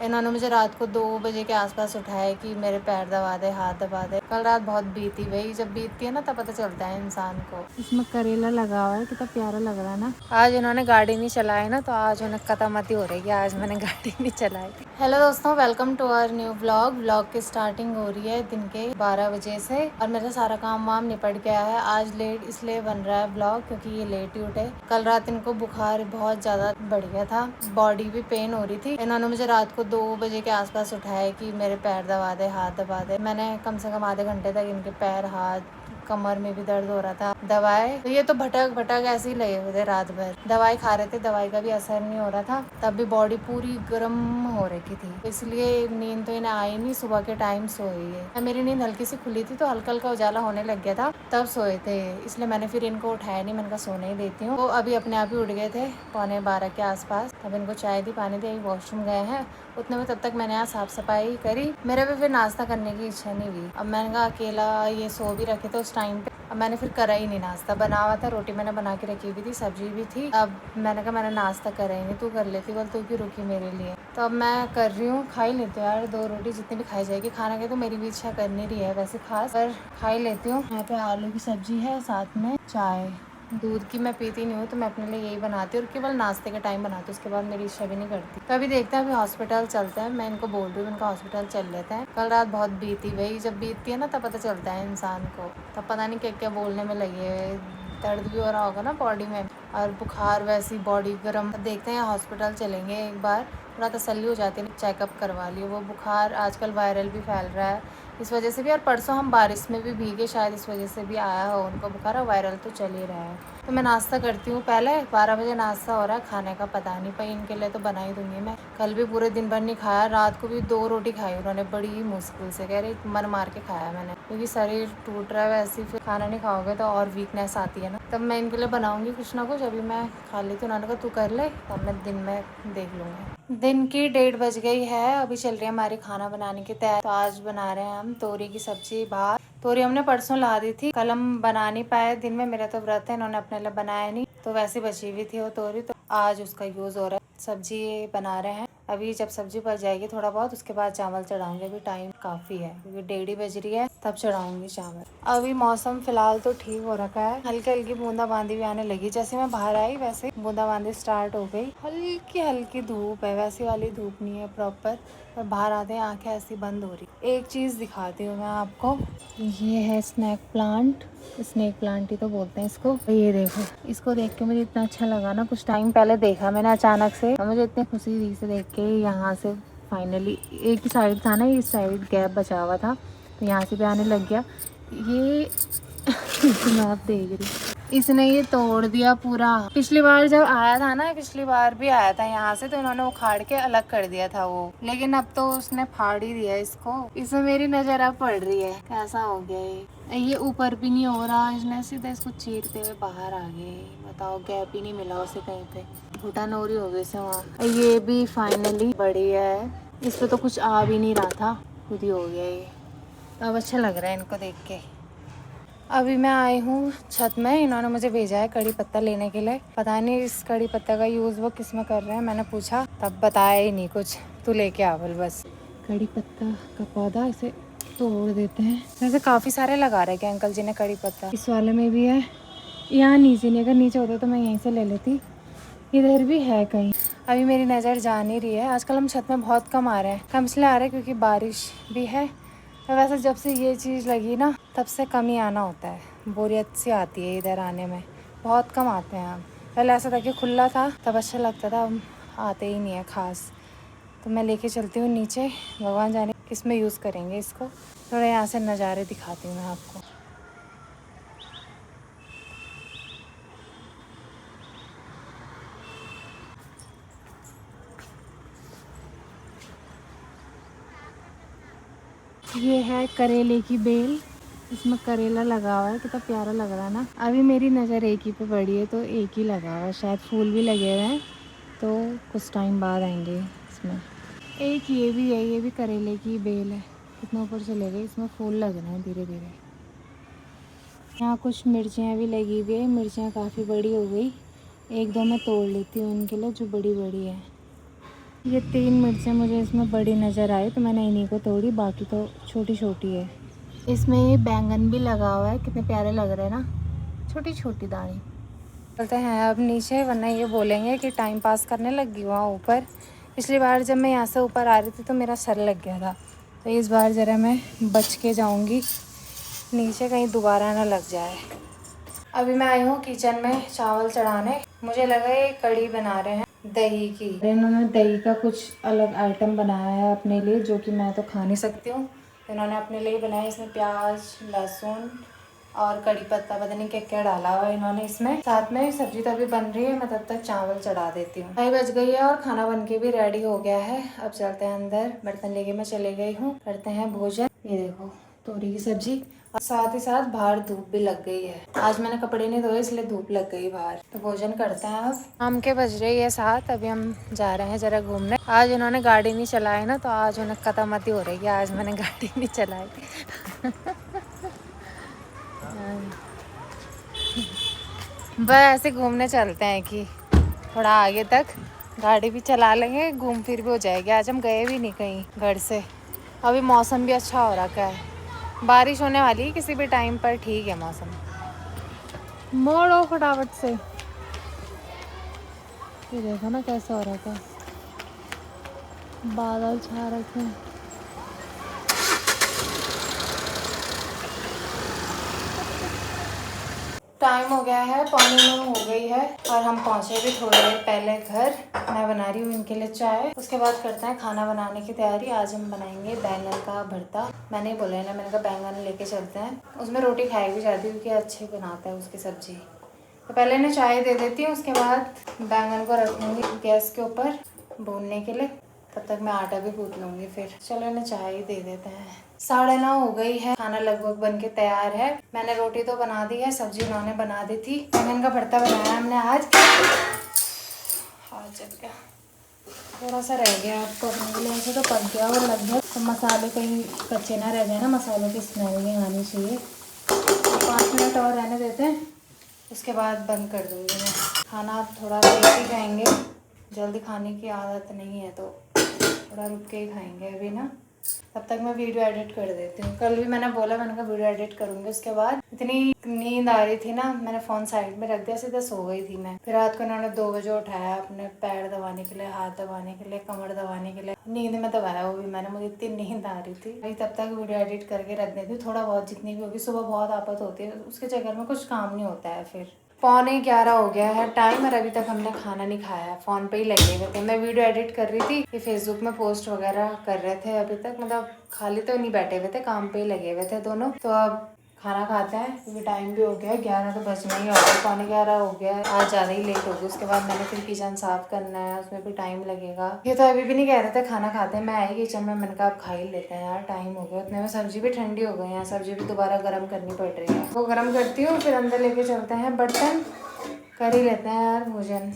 इन्होंने मुझे रात को 2 बजे के आसपास उठाया कि मेरे पैर दबा दे, हाथ दबा दे। कल रात बहुत बीती, वही जब बीतती है ना तब पता चलता है इंसान को। इसमें करेला लगा हुआ है, कितना प्यारा लग रहा है ना। आज इन्होंने गाड़ी नहीं चलाई ना, तो आज उन्हें कतामती हो रही है, आज मैंने गाड़ी नहीं चलाई। हेलो दोस्तों, welcome to our new vlog की स्टार्टिंग हो रही है दिन के 12 बजे से और मेरा सारा काम वाम निपट गया है। आज लेट इसलिए बन रहा है व्लॉग क्योंकि ये लेट ही उठे। कल रात इनको बुखार बहुत ज्यादा बढ़ गया था, बॉडी भी पेन हो रही थी। इन्होंने मुझे रात को 2 बजे के आसपास उठाया कि मेरे पैर दबा दे, हाथ दबा दे। मैंने कम से कम आधे घंटे तक इनके पैर, हाथ, कमर में भी दर्द हो रहा था। दवाई तो ये तो भटक भटक ऐसे ही लगे हुए थे रात भर। दवाई खा रहे थे, दवाई का भी असर नहीं हो रहा था। तब भी बॉडी पूरी गर्म हो रखी थी, इसलिए नींद तो इन्हें आई नहीं। सुबह के टाइम सोई है। मेरी नींद हल्की सी खुली थी तो हल्का हल्का उजाला होने लग गया था, तब सोए थे। इसलिए मैंने फिर इनको उठाया नहीं, मैंने कहा सोने ही देती हूँ। वो अभी अपने आप ही उठ गए थे 11:15 के आसपास। तब इनको चाय दी, पानी दी, वॉशरूम गए हैं। उतने में तब तक मैंने यहाँ साफ सफाई करी। मेरे भी फिर नाश्ता करने की इच्छा नहीं हुई। अब मैंने कहा अकेला ये सो भी रखे थे उस टाइम पे, अब मैंने फिर करा ही नहीं नाश्ता। बना हुआ था, रोटी मैंने बना के रखी हुई थी, सब्जी भी थी। अब मैंने कहा मैंने नाश्ता करा ही नहीं, तू कर लेती, बोल तू क्यों रुकी मेरे लिए। तो अब मैं कर रही हूँ, खा ही लेती हूँ यार 2 रोटी जितनी भी खाई जाएगी। खाना के तो मेरी भी इच्छा कर नहीं रही है वैसे खास, पर खा ही लेती हूँ। यहाँ पे आलू की सब्जी है, साथ में चाय। दूध की मैं पीती नहीं हूँ तो मैं अपने लिए यही बनाती हूँ और केवल नाश्ते के टाइम बनाती हूँ, उसके बाद मेरी इच्छा भी नहीं करती। तो अभी देखते हैं, अभी हॉस्पिटल चलते हैं। मैं इनको बोल रही हूँ इनका हॉस्पिटल चल लेते हैं। कल रात बहुत बीती, वही जब बीतती है ना तब पता चलता है इंसान को। तब पता नहीं क्या क्या बोलने में लगे हुए, दर्द भी हो रहा होगा ना बॉडी में, और बुखार वैसी बॉडी गर्म। देखते हैं हॉस्पिटल चलेंगे एक बार, थोड़ा तसल्ली हो जाती है, चेकअप करवा लियो। वो बुखार आजकल वायरल भी फैल रहा है इस वजह से भी, और परसों हम बारिश में भी भीगे, शायद इस वजह से भी आया हो उनको बुखार, और वायरल तो चल ही रहा है। तो मैं नाश्ता करती हूँ पहले। 12 बजे नाश्ता हो रहा है, खाने का पता नहीं, पर इनके लिए तो बना ही दूंगी मैं। कल भी पूरे दिन भर नहीं खाया, रात को भी 2 रोटी खाई उन्होंने, बड़ी ही मुश्किल से, कह रही मन मार के खाया मैंने, क्योंकि शरीर टूट रहा है वैसे ही। फिर खाना नहीं खाओगे तो और वीकनेस आती है ना। तब मैं इनके लिए बनाऊंगी कुछ ना कुछ। अभी मैं खा लेती हूँ, उन्होंने कहा तू कर ले, तब मैं दिन में देख लूँगी। दिन की 1:30 बज गई है, अभी चल रही है हमारी खाना बनाने की तैयारी। तो आज बना रहे हैं हम तोरी की सब्जी, भात। तोरी हमने परसों ला दी थी, कल हम बना नहीं पाए दिन में, मेरा तो व्रत है, इन्होंने अपने लिए बनाया नहीं, तो वैसे बची हुई थी वो तोरी, तो आज उसका यूज हो रहा है। सब्जी बना रहे हैं। अभी जब सब्जी पक जाएगी थोड़ा बहुत, उसके बाद चावल चढ़ाऊंगे। अभी टाइम काफी है क्योंकि 1:30 बज रही है, तब चढ़ाऊंगी चावल। अभी मौसम फिलहाल तो ठीक हो रखा है, हल्की हल्की बूंदाबांदी भी आने लगी। जैसे मैं बाहर आई वैसे बूंदाबांदी स्टार्ट हो गई। हल्की हल्की धूप है, वैसी वाली धूप नहीं है प्रॉपर, पर बाहर आते हैं आंखें ऐसी बंद हो रही। एक चीज दिखाती हूँ मैं आपको, ये है स्नेक प्लांट ही तो बोलते हैं इसको। ये देखो, इसको देख के मुझे इतना अच्छा लगा ना, कुछ टाइम पहले देखा मैंने अचानक से, और मुझे इतनी खुशी हुई से देख के। यहाँ से फाइनली एक ही साइड था ना, इस साइड गैप बचा हुआ था, तो यहाँ से भी आने लग गया ये। मैं अब देख रही, इसने ये तोड़ दिया पूरा। पिछली बार जब आया था ना, पिछली बार भी आया था यहाँ से, तो इन्होंने उखाड़ के अलग कर दिया था वो, लेकिन अब तो उसने फाड़ ही दिया इसको। इसमें मेरी नजर अब पड़ रही है, कैसा हो गया ये ऊपर भी नहीं हो रहा, इसने सीधा इसको चीरते हुए बाहर आ गए। बताओ, गैप ही नहीं मिला उसे कहीं पे, घुटन हो रही हो गई से वहाँ। ये भी फाइनली बड़ी है, इस पे तो कुछ आ भी नहीं रहा था, खुद ही हो गया ये। अब अच्छा लग रहा है इनको देख के। अभी मैं आई हूँ छत में, इन्होंने मुझे भेजा है कड़ी पत्ता लेने के लिए। पता नहीं इस कड़ी पत्ता का यूज़ वो किस में कर रहे हैं, मैंने पूछा तब बताया ही नहीं कुछ। तू लेके आ बोल बस। कड़ी पत्ता का पौधा इसे तोड़ देते हैं। वैसे काफ़ी सारे लगा रहे हैं अंकल जी ने कड़ी पत्ता, इस वाले में भी है। यहाँ नीचे नहीं, अगर नीचे होता तो मैं यहीं से ले लेती, इधर भी है कहीं। अभी मेरी नज़र जा नहीं रही है, आजकल हम छत में बहुत कम आ रहे हैं। कम इसलिए आ रहे हैं क्योंकि बारिश भी है, तो वैसे जब से ये चीज़ लगी ना तब से कम ही आना होता है, बोरियत सी आती है इधर आने में, बहुत कम आते हैं हम। पहले ऐसा था कि खुला था तब अच्छा लगता था, अब आते ही नहीं है ख़ास। तो मैं लेके चलती हूँ नीचे, भगवान जाने किस में यूज़ करेंगे इसको। थोड़ा यहाँ से नज़ारे दिखाती हूँ मैं आपको। ये है करेले की बेल, इसमें करेला लगा हुआ है, कितना प्यारा लग रहा है ना। अभी मेरी नज़र एक ही पे पड़ी है, तो एक ही लगा हुआ है, शायद फूल भी लगे हुए हैं, तो कुछ टाइम बाद आएंगे इसमें। एक ये भी है, ये भी करेले की बेल है, कितना ऊपर चले गए, इसमें फूल लग रहे हैं धीरे धीरे। यहाँ कुछ मिर्चियाँ भी लगी हुई है, मिर्चियाँ काफ़ी बड़ी हो गई, एक दो मैं तोड़ लेती हूँ इनके लिए जो बड़ी बड़ी है। ये 3 मिर्चें मुझे इसमें बड़ी नज़र आई तो मैंने इन्हीं को तोड़ी, बाकी तो छोटी छोटी है। इसमें ये बैंगन भी लगा हुआ है, कितने प्यारे लग रहे हैं ना, छोटी छोटी दाने। चलते हैं अब नीचे, वरना ये बोलेंगे कि टाइम पास करने लगी वहाँ ऊपर। पिछली बार जब मैं यहाँ से ऊपर आ रही थी तो मेरा सर लग गया था, तो इस बार ज़रा मैं बच के जाऊँगी नीचे, कहीं दोबारा ना लग जाए। अभी मैं आई हूँ किचन में चावल चढ़ाने। मुझे लगा ये कढ़ी बना रहे हैं दही की। इन्होंने दही का कुछ अलग आइटम बनाया है अपने लिए, जो कि मैं तो खा नहीं सकती हूँ। इन्होंने अपने लिए बनाया, इसमें प्याज, लहसुन और कड़ी पत्ता, पता नहीं क्या क्या डाला हुआ है इन्होंने इसमें। साथ में सब्जी तो अभी बन रही है, मैं तब तक चावल चढ़ा देती हूँ। 2 बज गई है और खाना बन के भी रेडी हो गया है। अब चलते हैं अंदर, बर्तन लेके मैं चले गई हूँ, करते हैं भोजन। ये देखो तोरी की सब्जी, और साथ ही साथ बाहर धूप भी लग गई है। आज मैंने कपड़े नहीं धोए इसलिए धूप लग गई बाहर। तो भोजन करते हैं अब। शाम के बज रही है 7, अभी हम जा रहे हैं जरा घूमने। आज इन्होंने गाड़ी नहीं चलाई ना, तो आज उन्हें कतामती हो रही है, आज मैंने गाड़ी नहीं चलाई। बस ऐसे घूमने चलते हैं कि थोड़ा आगे तक गाड़ी भी चला लेंगे, घूम फिर भी हो जाएगी। आज हम गए भी नहीं कहीं घर से। अभी मौसम भी अच्छा हो रखा है, बारिश होने वाली है किसी भी टाइम पर, ठीक है मौसम। मोड़ो फटाफट से। ये देखो ना कैसा हो रखा है, बादल छा रखे हैं। टाइम हो गया है, 8:45 हो गई है और हम पहुंचे भी थोड़ी देर पहले घर। मैं बना रही हूँ इनके लिए चाय, उसके बाद करते हैं खाना बनाने की तैयारी। आज हम बनाएंगे बैंगन का भरता। मैंने बोला है ना, मैंने कहा बैंगन लेके चलते हैं, उसमें रोटी खाई भी जाती है क्योंकि अच्छी बनाता है उसकी सब्जी। तो पहले इन्हें चाय दे देती हूँ, उसके बाद बैंगन को रख लूँगी गैस के ऊपर भूनने के लिए। तब तक मैं आटा भी गूंथ लूँगी फिर। चलो इन्हें चाय ही दे देते हैं। 9:30 हो गई है, खाना लगभग बन के तैयार है। मैंने रोटी तो बना दी है, सब्जी उन्होंने बना दी थी। बैंगन का भरता बनाया हमने आज। हाथ जल गया, थोड़ा सा रह गया आपको अपने के लिए, ऐसे तो पक गया और लगभग। तो मसाले कहीं कच्चे ना रह जाए ना, मसालों की स्मेल नहीं आनी चाहिए। 5 मिनट और रहने देते हैं, उसके बाद बंद कर दूँगी मैं। खाना आप थोड़ा लेट ही खाएँगे, जल्दी खाने की आदत नहीं है तो थोड़ा रुक के ही खाएँगे अभी ना। तब तक मैं वीडियो एडिट कर देती हूँ। कल भी मैंने बोला, मैंने कहा वीडियो एडिट करूँगी। उसके बाद इतनी नींद आ रही थी ना, मैंने फ़ोन साइड में रख दिया, सीधा सो गई थी मैं। फिर रात को इन्होंने 2 बजे उठाया अपने पैर दबाने के लिए, हाथ दबाने के लिए, कमर दबाने के लिए। नींद में दबाया वो भी मैंने, मुझे इतनी नींद आ रही थी। अभी तब तक वीडियो एडिट करके रख देती हूँ, थोड़ा बहुत जितनी भी होगी। सुबह बहुत आफत होती है, उसके चक्कर में कुछ काम नहीं होता है। फिर 11:15 हो गया है टाइम और अभी तक हमने खाना नहीं खाया है, फ़ोन पे ही लगे हुए थे। मैं वीडियो एडिट कर रही थी, ये फेसबुक में पोस्ट वगैरह कर रहे थे। अभी तक मतलब खाली तो नहीं बैठे हुए थे, काम पे ही लगे हुए थे दोनों। तो अब खाना खाते हैं क्योंकि टाइम भी हो गया है, 11 तो बजना ही होगा, 11:15 हो गया है। आज ज़्यादा ही लेट होगी। उसके बाद मैंने फिर किचन साफ़ करना है, उसमें भी टाइम लगेगा। ये तो अभी भी नहीं कह रहे थे खाना खाते हैं। मैं आई किचन में, मैंने कहा आप खा ही लेते हैं यार, टाइम हो गया। उतने में सब्जी भी ठंडी हो गई है, सब्जी भी दोबारा गर्म करनी पड़ रही है। वो गर्म करती हूँ, फिर अंदर लेके चलते हैं बर्तन, कर ही लेते हैं यार भोजन।